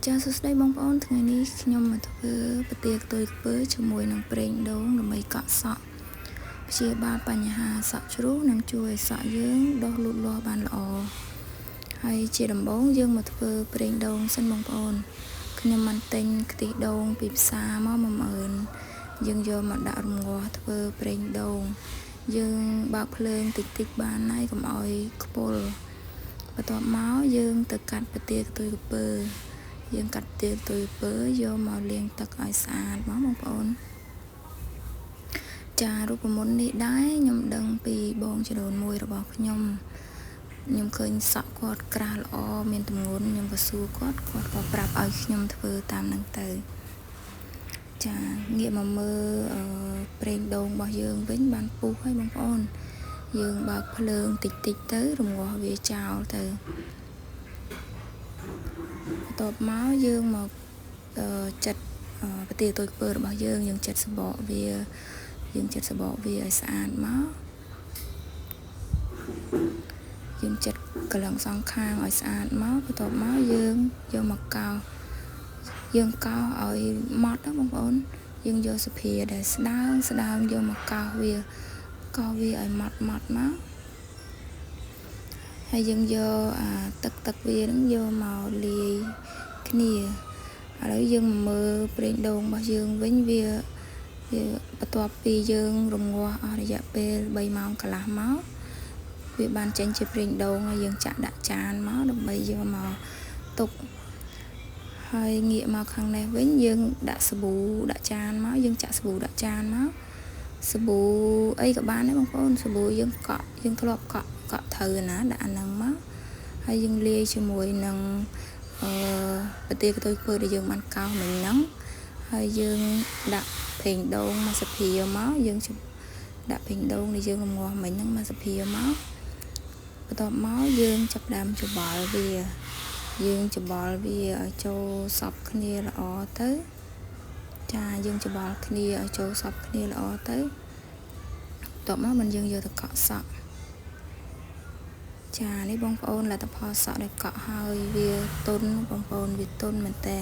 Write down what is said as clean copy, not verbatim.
ចាសួស្តីបងប្អូនថ្ងៃនេះខ្ញុំមកធ្វើប្រទាលខ្ទុយខ្ពើជាមួយនឹងប្រេងដូងដើម្បីកក់សក់ព្យាបាលបញ្ហាសក់ជ្រុះនិងជួយឲ្យសក់យើងដុះលូតលាស់បានល្អហើយជាដំបូងយើងមកធ្វើប្រេងដូងសិនបងប្អូនខ្ញុំបានទិញខ្ទិះដូងពីផ្សារមក10000យើងយកមកដាក់រំងាស់ធ្វើប្រេងដូងយើងបើកភ្លើងតិចបានហើយកុំឲ្យខ្ពុលបន្ទាប់មកយើងទៅកាត់ប្រទាលខ្ទុយខ្ពើយើងកាត់ទាលខ្ទុយខ្ពើយកមកលាងទឹកឲ្យស្អាតបងប្អូនចារូបមន្តនេះដែរខ្ញុំដឹងពីបងចរូនមួយរបស់ខ្ញុំឃើញសក់គាត់ក្រាស់ល្អមានទម្ងន់ខ្ញុំក៏សួរគាត់ក៏ប្រាប់ឲ្យខ្ញុំធ្វើតាមនឹងទៅចាងាកមកមើលប្រេងដូងរបស់យើងវិញបានពុះហើយបងប្អូនយើងបើកភ្លើងតិចទៅរំងាស់វាចោលទៅបន្ទាប់មកយើងមកចិតប្រទាលខ្ទុយខ្ពើរបស់យើងចិតសបកវាឲ្យស្អាតមកយើងចិតកន្លងសងខាងឲ្យស្អាតមកបន្ទាប់មកយើងយកមកកោសយើងកោសឲ្យម៉ត់ណាបងប្អូនយើងយកសភាដែលស្ដើងយកមកកោសវាឲ្យម៉ត់មកហើយយើងយកទឹកវានឹងយកមកលាយគ្នាឥឡូវយើងមើលប្រេងដូងរបស់យើងវិញវាបន្ទាប់ពីយើងរំងាស់អស់រយៈពេល3ម៉ោងកន្លះមកវាបានចេញជាប្រេងដូងហើយយើងចាក់ដាក់ចានមកដើម្បីយកមកទុកហើយងាកមកខាងនេះវិញយើងដាក់សាប៊ូដាក់ចានមកយើងចាក់សាប៊ូដាក់ចានមកសាប៊ូអីក៏បានដែរបងប្អូនសាប៊ូយើងធ្លាប់កក់ត្រូវណាដាក់អាហ្នឹងមកហើយយើងលាយជាមួយនឹងប្រទាលខ្ទុយខ្ពើដែលយើងបានកោសមិញហ្នឹងហើយយើងដាក់ប្រេងដូងមកសភាមកយើងដាក់ប្រេងដូងដែលយើងរំងាស់មិញហ្នឹងមកសភាមកបន្ទាប់មកយើងចាប់ដើមច្បល់វាឲ្យចូលសព្វគ្នាល្អទៅចាយើងច្បល់គ្នាឲ្យចូលសព្វគ្នាល្អទៅបន្ទាប់មកយើងយកទៅកក់សក់ចានេះបងប្អូនលទ្ធផលសក់ដែលកក់ហើយវាទន់បងប្អូនវាទន់មែនតើ